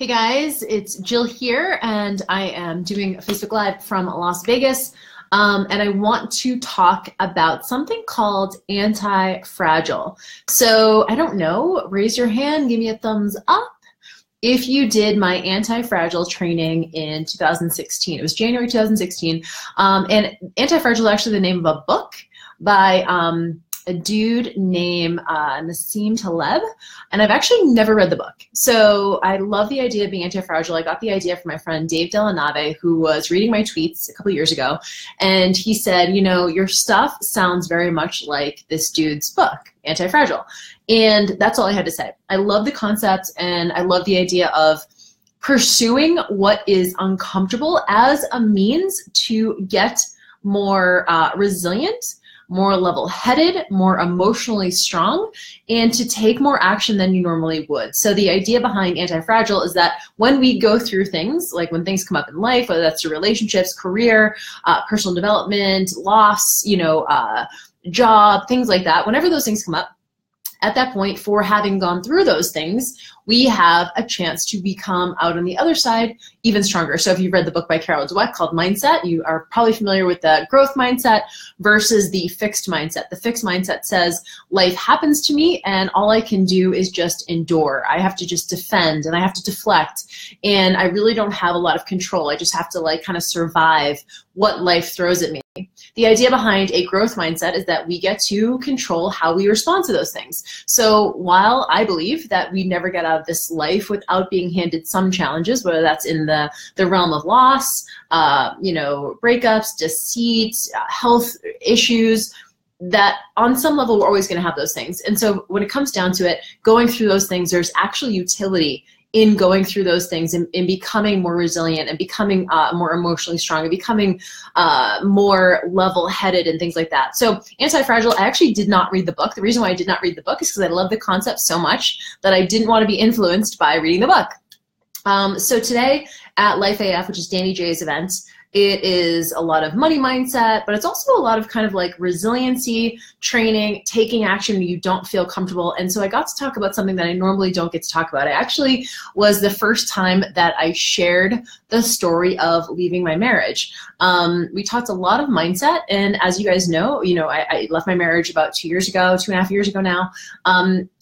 Hey guys, it's Jill here, and I am doing a Facebook Live from Las Vegas, and I want to talk about something called anti-fragile. So I don't know, raise your hand, give me a thumbs up if you did my anti-fragile training in 2016. It was January 2016, and anti-fragile is actually the name of a book by a dude named Nassim Taleb, and I've actually never read the book. So I love the idea of being anti-fragile. I got the idea from my friend Dave Delanave, who was reading my tweets a couple years ago, and he said, you know, your stuff sounds very much like this dude's book, Anti-Fragile. And that's all I had to say. I love the concept, and I love the idea of pursuing what is uncomfortable as a means to get more resilient, more level-headed, more emotionally strong, and to take more action than you normally would. So the idea behind Anti-Fragile is that when we go through things, like when things come up in life, whether that's through relationships, career, personal development, loss, job, things like that, whenever those things come up, at that point, for having gone through those things, we have a chance to become out on the other side even stronger. So if you've read the book by Carol Dweck called Mindset, you are probably familiar with the growth mindset versus the fixed mindset. The fixed mindset says, life happens to me and all I can do is just endure. I have to just defend and I have to deflect, and I really don't have a lot of control. I just have to kind of survive what life throws at me. The idea behind a growth mindset is that we get to control how we respond to those things. So while I believe that we never get out of this life without being handed some challenges, whether that's in the realm of loss, breakups, deceit, health issues, that on some level we're always going to have those things. And so when it comes down to it, going through those things, there's actual utility in going through those things and becoming more resilient and becoming more emotionally strong and becoming more level-headed and things like that. So Anti-Fragile, I actually did not read the book. The reason why I did not read the book is because I love the concept so much that I didn't want to be influenced by reading the book. So today at Life AF, which is Danny J's event, it is a lot of money mindset, but it's also a lot of kind of like resiliency training, taking action when you don't feel comfortable. And so I got to talk about something that I normally don't get to talk about. It actually was the first time that I shared the story of leaving my marriage. We talked a lot of mindset, and as you guys know, I left my marriage about 2 years ago, 2.5 years ago now.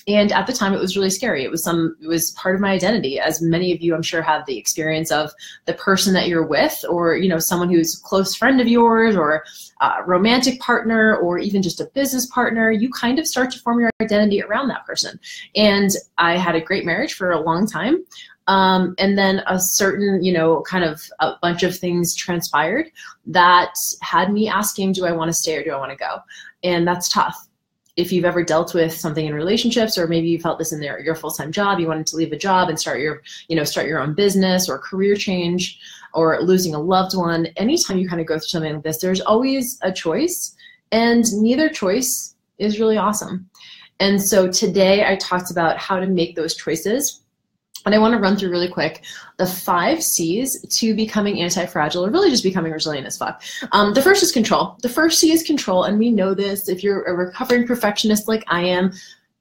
And at the time, it was really scary. It was part of my identity, as many of you, I'm sure, have the experience of the person that you're with, or someone who's a close friend of yours, or a romantic partner, or even just a business partner. You kind of start to form your identity around that person. And I had a great marriage for a long time. And then a certain, kind of a bunch of things transpired that had me asking, do I want to stay or do I want to go? And that's tough. If you've ever dealt with something in relationships, or maybe you felt this in your full-time job, you wanted to leave a job and start your own business or career change, or losing a loved one, anytime you kind of go through something like this, there's always a choice, and neither choice is really awesome. And so today I talked about how to make those choices. And I want to run through really quick the 5 C's to becoming anti-fragile, or really just becoming resilient as fuck. The first is control. The first C is control, and we know this. If you're a recovering perfectionist like I am,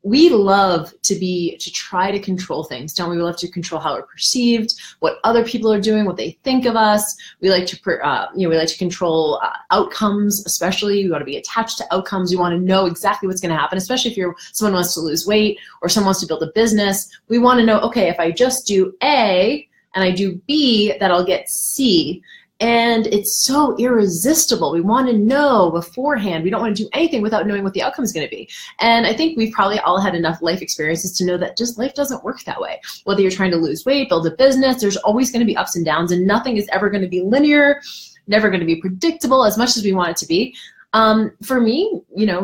we love to try to control things, don't we? We love to control how we're perceived, what other people are doing, what they think of us. We like to control outcomes, especially. We want to be attached to outcomes. We want to know exactly what's going to happen, especially if someone wants to lose weight or someone wants to build a business. We want to know, okay, if I just do A and I do B, that I'll get C. And it's so irresistible. We want to know beforehand. We don't want to do anything without knowing what the outcome is going to be. And I think we've probably all had enough life experiences to know that just life doesn't work that way. Whether you're trying to lose weight, build a business, there's always going to be ups and downs, and nothing is ever going to be linear, never going to be predictable as much as we want it to be. For me,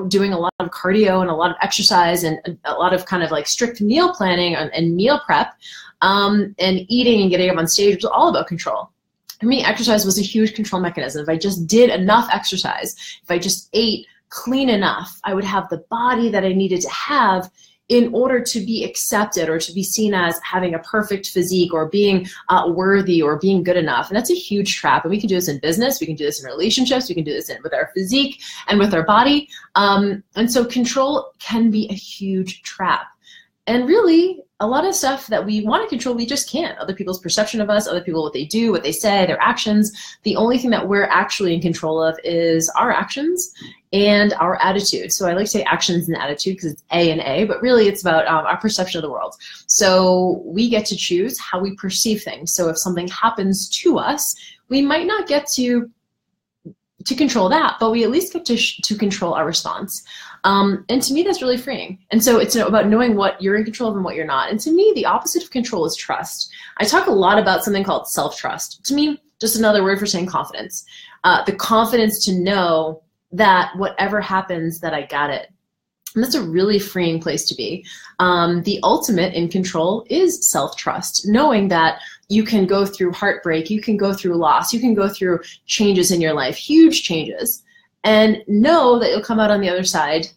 doing a lot of cardio and a lot of exercise and a lot of kind of like strict meal planning and meal prep, and eating and getting up on stage was all about control. For me, exercise was a huge control mechanism. If I just did enough exercise, if I just ate clean enough, I would have the body that I needed to have in order to be accepted or to be seen as having a perfect physique or being worthy or being good enough. And that's a huge trap. And we can do this in business. We can do this in relationships. We can do this with our physique and with our body. And so control can be a huge trap. And really, a lot of stuff that we want to control, we just can't. Other people's perception of us, other people, what they do, what they say, their actions. The only thing that we're actually in control of is our actions and our attitude. So I like to say actions and attitude because it's A and A, but really it's about our perception of the world. So we get to choose how we perceive things. So if something happens to us, we might not get to control that, but we at least get to control our response. And to me, that's really freeing. And so it's about knowing what you're in control of and what you're not. And to me, the opposite of control is trust. I talk a lot about something called self-trust. To me, just another word for saying confidence. The confidence to know that whatever happens, that I got it. And that's a really freeing place to be. The ultimate in control is self-trust, knowing that you can go through heartbreak, you can go through loss, you can go through changes in your life, huge changes, and know that you'll come out on the other side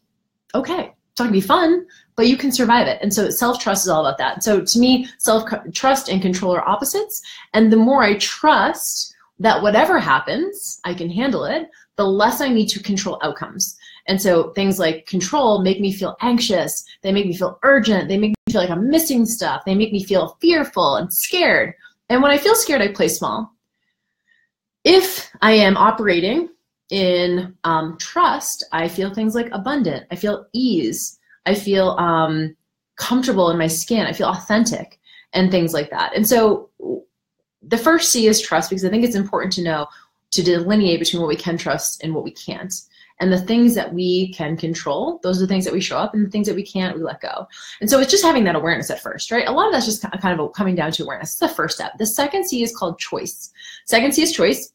okay. It's not gonna be fun, but you can survive it. And so self-trust is all about that. So to me, self-trust and control are opposites. And the more I trust that whatever happens, I can handle it, the less I need to control outcomes. And so things like control make me feel anxious. They make me feel urgent. They make me feel like I'm missing stuff. They make me feel fearful and scared. And when I feel scared, I play small. If I am operating in trust, I feel things like abundant. I feel ease. I feel comfortable in my skin. I feel authentic and things like that. And so the first C is trust, because I think it's important to know to delineate between what we can trust and what we can't. And the things that we can control, those are the things that we show up, and the things that we can't, we let go. And so it's just having that awareness at first, right? A lot of that's just kind of coming down to awareness. It's the first step. The second C is called choice. Second C is choice.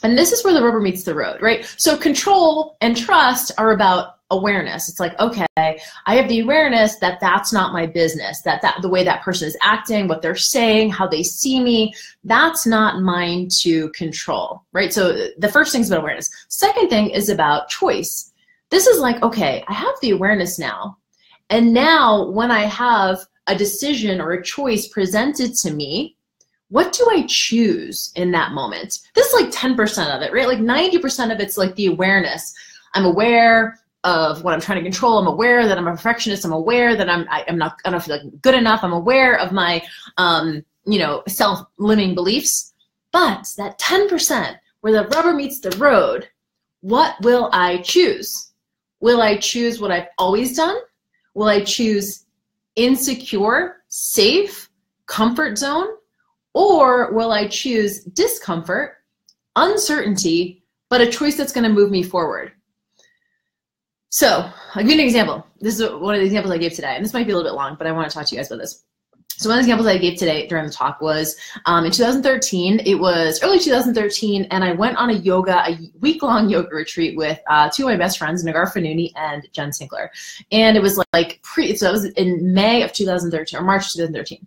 And this is where the rubber meets the road, right? So control and trust are about awareness. It's like, okay, I have the awareness that that's not my business, that the way that person is acting, what they're saying, how they see me, that's not mine to control, right? So the first thing is about awareness. Second thing is about choice. This is like, okay, I have the awareness now. And now when I have a decision or a choice presented to me, what do I choose in that moment? This is like 10% of it, right? Like 90% of it's like the awareness. I'm aware of what I'm trying to control. I'm aware that I'm a perfectionist. I'm aware that I don't feel like good enough. I'm aware of my, self-limiting beliefs. But that 10% where the rubber meets the road, what will I choose? Will I choose what I've always done? Will I choose insecure, safe, comfort zone? Or will I choose discomfort, uncertainty, but a choice that's going to move me forward? So I'll give you an example. This is one of the examples I gave today, and this might be a little bit long, but I want to talk to you guys about this. So one of the examples I gave today during the talk was in 2013, it was early 2013, and I went on a week-long yoga retreat with two of my best friends, Nagar Fanuni and Jen Sinkler. And it was so that was in May of 2013, or March 2013.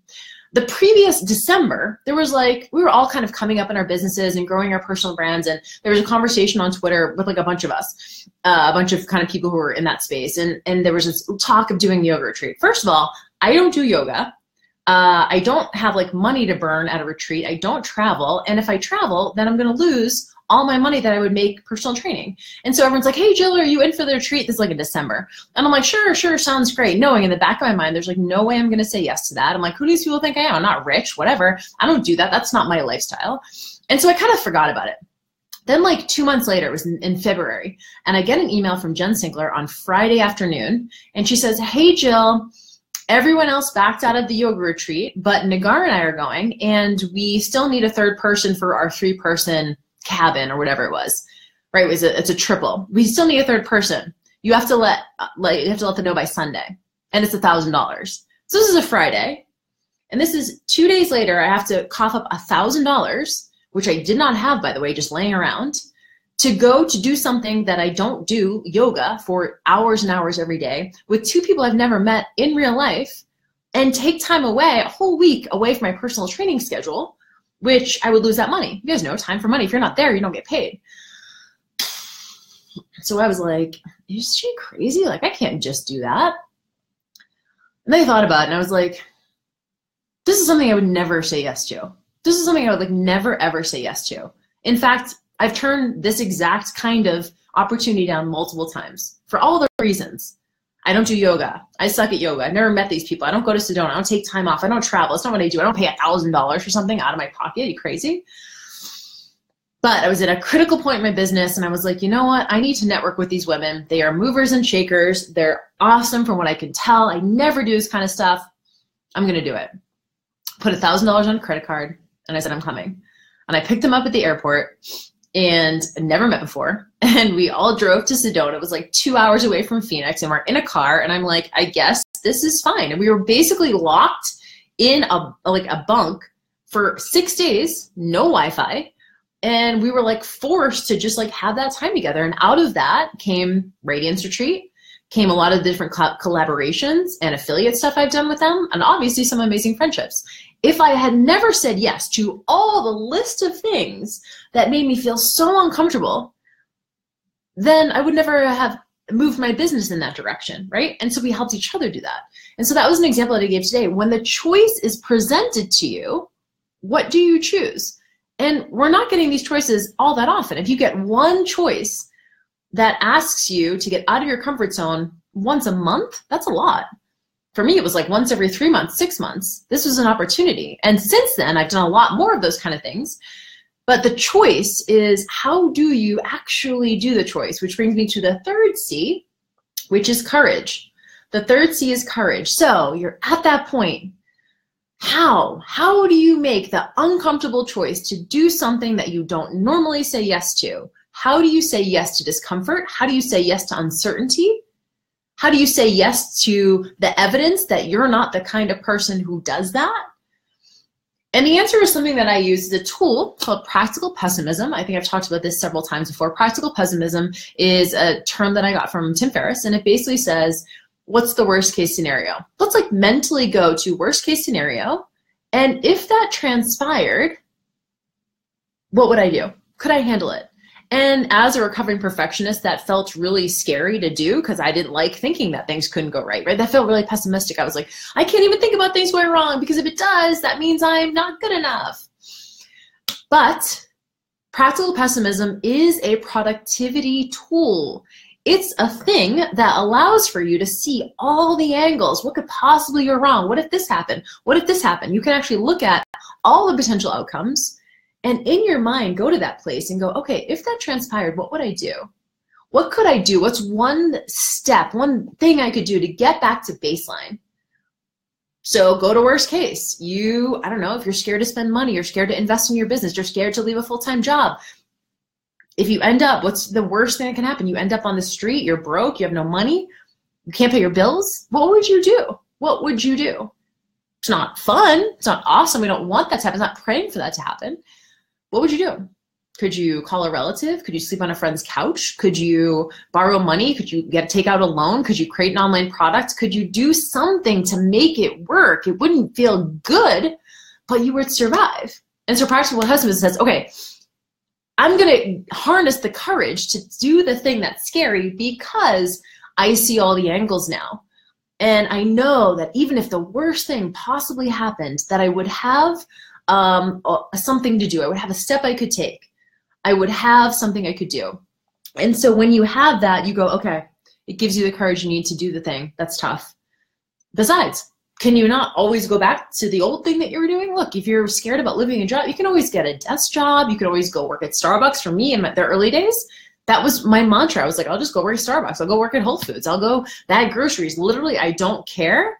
The previous December, there was we were all kind of coming up in our businesses and growing our personal brands, and there was a conversation on Twitter with a bunch of us, a bunch of kind of people who were in that space, and there was this talk of doing the yoga retreat. First of all, I don't do yoga. I don't have money to burn at a retreat. I don't travel, and if I travel, then I'm going to lose all my money that I would make personal training. And so everyone's like, hey, Jill, are you in for the retreat? This is in December. And I'm like, sure, sounds great. Knowing in the back of my mind, there's no way I'm going to say yes to that. I'm like, who do these people think I am? I'm not rich, whatever. I don't do that. That's not my lifestyle. And so I kind of forgot about it. Then 2 months later, it was in February, and I get an email from Jen Sinkler on Friday afternoon, and she says, hey, Jill, everyone else backed out of the yoga retreat, but Nagar and I are going, and we still need a third person for our 3-person cabin or whatever it was, right? It's a triple. We still need a third person. You have to let them know by Sunday, and it's $1,000. So this is a Friday, and this is 2 days later. I have to cough up $1,000, which I did not have, by the way, just laying around, to go to do something that I don't do, yoga, for hours and hours every day with 2 people I've never met in real life, and take time away, a whole week away from my personal training schedule, which I would lose that money. You guys know, time for money. If you're not there, you don't get paid. So I was like, is she crazy? I can't just do that. And then I thought about it, and I was like, this is something I would never say yes to. This is something I would never, ever say yes to. In fact, I've turned this exact kind of opportunity down multiple times for all the reasons. I don't do yoga. I suck at yoga. I've never met these people. I don't go to Sedona. I don't take time off. I don't travel. It's not what I do. I don't pay $1,000 for something out of my pocket. Are you crazy? But I was at a critical point in my business, and I was like, you know what? I need to network with these women. They are movers and shakers. They're awesome from what I can tell. I never do this kind of stuff. I'm going to do it. Put $1,000 on a credit card, and I said, I'm coming. And I picked them up at the airport, and I never met before. And we all drove to Sedona. It was like 2 hours away from Phoenix, and we're in a car, and I'm like, I guess this is fine. And we were basically locked in a bunk for 6 days, no Wi-Fi. And we were like forced to just like have that time together. And out of that came Radiance Retreat, came a lot of different collaborations and affiliate stuff I've done with them, and obviously some amazing friendships. If I had never said yes to all the list of things that made me feel so uncomfortable, then I would never have moved my business in that direction, right? And so we helped each other do that. And so that was an example that I gave today. When the choice is presented to you, what do you choose? And we're not getting these choices all that often. If you get one choice that asks you to get out of your comfort zone once a month, that's a lot. For me, it was like once every 3 months, 6 months. This was an opportunity. And since then, I've done a lot more of those kind of things. But the choice is, how do you actually do the choice? Which brings me to the third C, which is courage. The third C is courage. So you're at that point. How do you make the uncomfortable choice to do something that you don't normally say yes to? How do you say yes to discomfort? How do you say yes to uncertainty? How do you say yes to the evidence that you're not the kind of person who does that? And the answer is something that I use as a tool called practical pessimism. I think I've talked about this several times before. Practical pessimism is a term that I got from Tim Ferriss, and it basically says, what's the worst case scenario? Let's like mentally go to worst case scenario. And if that transpired, what would I do? Could I handle it? And as a recovering perfectionist, that felt really scary to do because I didn't like thinking that things couldn't go right? That felt really pessimistic. I was like, I can't even think about things going wrong because if it does, that means I'm not good enough. But practical pessimism is a productivity tool. It's a thing that allows for you to see all the angles. What could possibly go wrong? What if this happened? What if this happened? You can actually look at all the potential outcomes and in your mind go to that place and go, okay, if that transpired, what would I do? What could I do? What's one step, one thing I could do to get back to baseline? So go to worst case. I don't know, if you're scared to spend money, you're scared to invest in your business, you're scared to leave a full-time job. If you end up, what's the worst thing that can happen? You end up on the street, you're broke, you have no money, you can't pay your bills. What would you do? What would you do? It's not fun. It's not awesome. We don't want that to happen. I'm not praying for that to happen. What would you do? Could you call a relative? Could you sleep on a friend's couch? Could you borrow money? Could you take out a loan? Could you create an online product? Could you do something to make it work? It wouldn't feel good, but you would survive. And so practical pessimism says, okay, I'm going to harness the courage to do the thing that's scary because I see all the angles now. And I know that even if the worst thing possibly happened, that I would have something to do. I would have a step I could take. I would have something I could do. And so when you have that, you go, okay, it gives you the courage you need to do the thing that's tough. Besides, can you not always go back to the old thing that you were doing? Look, if you're scared about living a job, you can always get a desk job. You can always go work at Starbucks. For me in the early days, that was my mantra. I was like, I'll just go work at Starbucks. I'll go work at Whole Foods. I'll go bag groceries. Literally, I don't care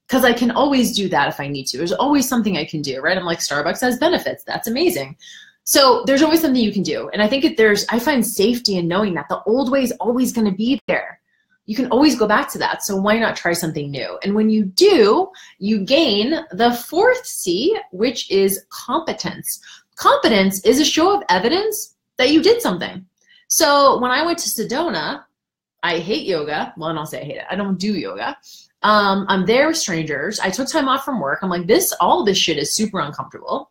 because I can always do that if I need to. There's always something I can do, right? I'm like, Starbucks has benefits. That's amazing. So there's always something you can do. And I think I find safety in knowing that the old way is always going to be there. You can always go back to that. So why not try something new? And when you do, you gain the fourth C, which is competence. Competence is a show of evidence that you did something. So when I went to Sedona, I hate yoga. Well, I don't say I hate it. I don't do yoga. I'm there with strangers. I took time off from work. I'm like, all this shit is super uncomfortable.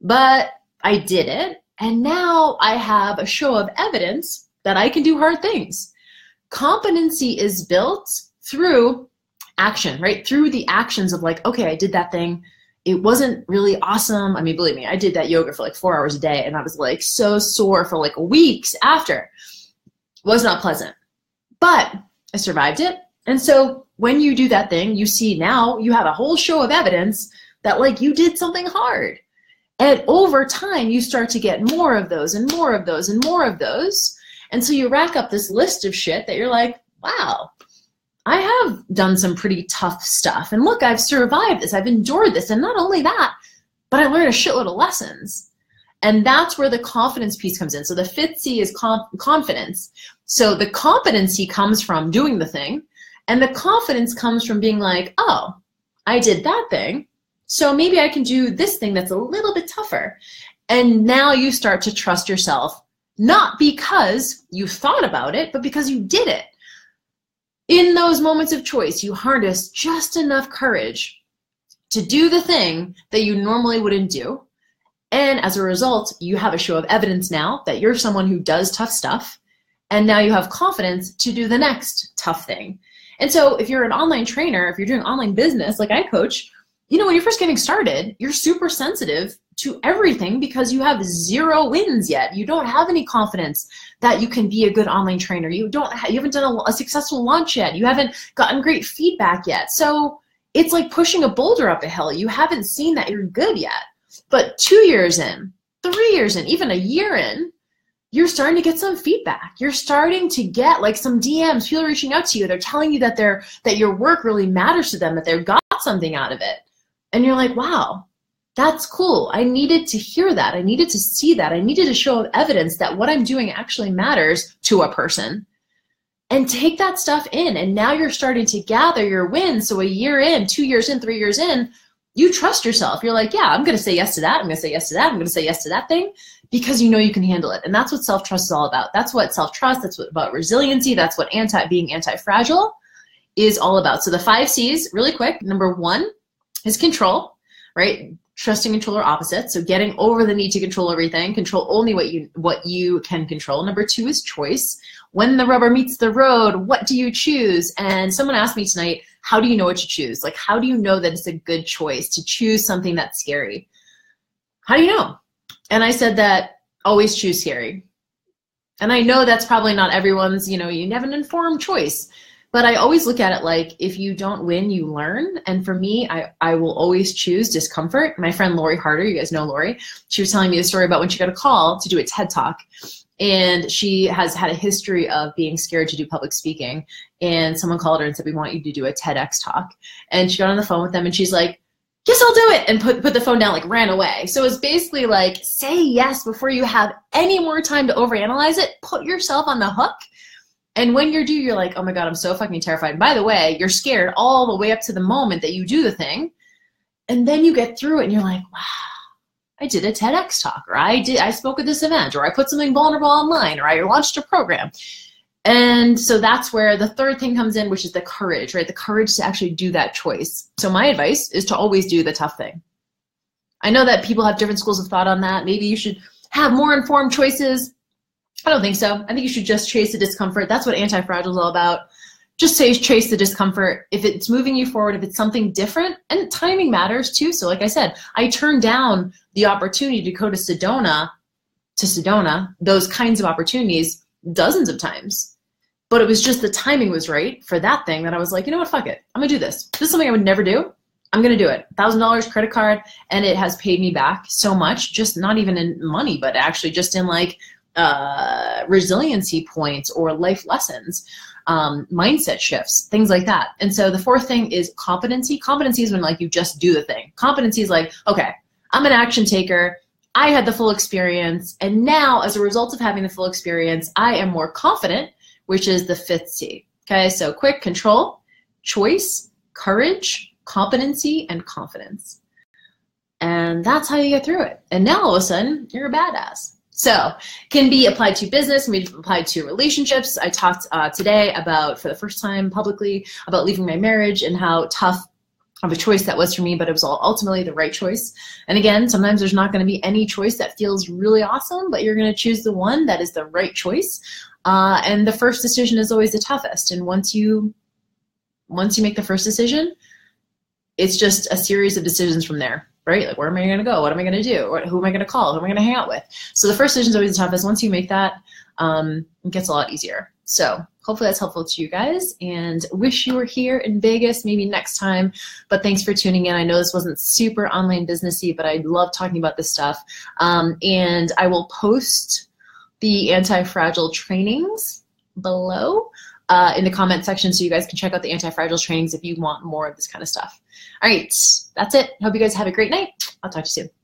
But I did it. And now I have a show of evidence that I can do hard things. Competency is built through action, right? Through the actions of like, okay, I did that thing. It wasn't really awesome. I mean, believe me, I did that yoga for like 4 hours a day and I was like so sore for like weeks after. It was not pleasant, but I survived it. And so when you do that thing, you see now you have a whole show of evidence that like you did something hard. And over time, you start to get more of those and more of those and more of those. And so you rack up this list of shit that you're like, wow, I have done some pretty tough stuff. And look, I've survived this. I've endured this. And not only that, but I learned a shitload of lessons. And that's where the confidence piece comes in. So the fifth C is confidence. So the competency comes from doing the thing. And the confidence comes from being like, oh, I did that thing. So maybe I can do this thing that's a little bit tougher. And now you start to trust yourself, not because you thought about it, but because you did it. In those moments of choice, you harness just enough courage to do the thing that you normally wouldn't do. And as a result, you have a show of evidence now that you're someone who does tough stuff. And now you have confidence to do the next tough thing. And so if you're an online trainer, if you're doing online business like I coach, you know, when you're first getting started, you're super sensitive to everything because you have zero wins yet. You don't have any confidence that you can be a good online trainer. You haven't done a successful launch yet. You haven't gotten great feedback yet. So it's like pushing a boulder up a hill. You haven't seen that you're good yet. But 2 years in, 3 years in, even a year in, you're starting to get some feedback. You're starting to get like some DMs, people reaching out to you. They're telling you that your work really matters to them, that they've got something out of it. And you're like, wow, that's cool. I needed to hear that. I needed to see that. I needed a show of evidence that what I'm doing actually matters to a person. And take that stuff in. And now you're starting to gather your wins. So a year in, 2 years in, 3 years in, you trust yourself. You're like, yeah, I'm going to say yes to that. I'm going to say yes to that. I'm going to say yes to that thing because you know you can handle it. And that's what self-trust is all about. That's what self-trust, that's what about resiliency. That's what being anti-fragile is all about. So the 5 C's, really quick. Number 1 is control, right? Trusting control are opposites. So getting over the need to control everything, control only what you can control. Number 2 is choice. When the rubber meets the road, what do you choose? And someone asked me tonight, how do you know what to choose? Like, how do you know that it's a good choice to choose something that's scary? How do you know? And I said that always choose scary. And I know that's probably not everyone's, you have an informed choice. But I always look at it like, if you don't win, you learn. And for me, I will always choose discomfort. My friend Lori Harder, you guys know Lori, she was telling me a story about when she got a call to do a TED Talk. And she has had a history of being scared to do public speaking. And someone called her and said, we want you to do a TEDx talk. And she got on the phone with them and she's like, yes, I'll do it. And put the phone down, like ran away. So it's basically like, say yes before you have any more time to overanalyze it. Put yourself on the hook. And when you're you're like, oh my God, I'm so fucking terrified. And by the way, you're scared all the way up to the moment that you do the thing. And then you get through it and you're like, wow, I did a TEDx talk, or I spoke at this event, or I put something vulnerable online, or I launched a program. And so that's where the third thing comes in, which is the courage, right? The courage to actually do that choice. So my advice is to always do the tough thing. I know that people have different schools of thought on that. Maybe you should have more informed choices. I don't think so. I think you should just chase the discomfort. That's what anti-fragile is all about. Just chase the discomfort. If it's moving you forward, if it's something different, and timing matters too. So like I said, I turned down the opportunity to go to Sedona, those kinds of opportunities dozens of times. But it was just the timing was right for that thing that I was like, you know what, fuck it. I'm gonna do this. This is something I would never do. I'm gonna do it. $1,000 credit card, and it has paid me back so much, just not even in money, but actually just in like resiliency points or life lessons, mindset shifts, things like that. And so the fourth thing is competency. Competency is when like you just do the thing. Competency is like, okay, I'm an action taker. I had the full experience. And now as a result of having the full experience, I am more confident, which is the fifth C. Okay, so quick, control, choice, courage, competency, and confidence. And that's how you get through it. And now all of a sudden, you're a badass. So can be applied to business, can be applied to relationships. I talked today about, for the first time publicly, about leaving my marriage and how tough of a choice that was for me, but it was ultimately the right choice. And again, sometimes there's not going to be any choice that feels really awesome, but you're going to choose the one that is the right choice. And the first decision is always the toughest. And once you make the first decision, it's just a series of decisions from there. Right? Like, where am I going to go? What am I going to do? Who am I going to call? Who am I going to hang out with? So the first decision is always the toughest. Once you make that, it gets a lot easier. So hopefully that's helpful to you guys, and wish you were here in Vegas maybe next time. But thanks for tuning in. I know this wasn't super online businessy, but I love talking about this stuff. And I will post the anti-fragile trainings below in the comment section, so you guys can check out the anti-fragile trainings if you want more of this kind of stuff. All right, that's it. Hope you guys have a great night. I'll talk to you soon.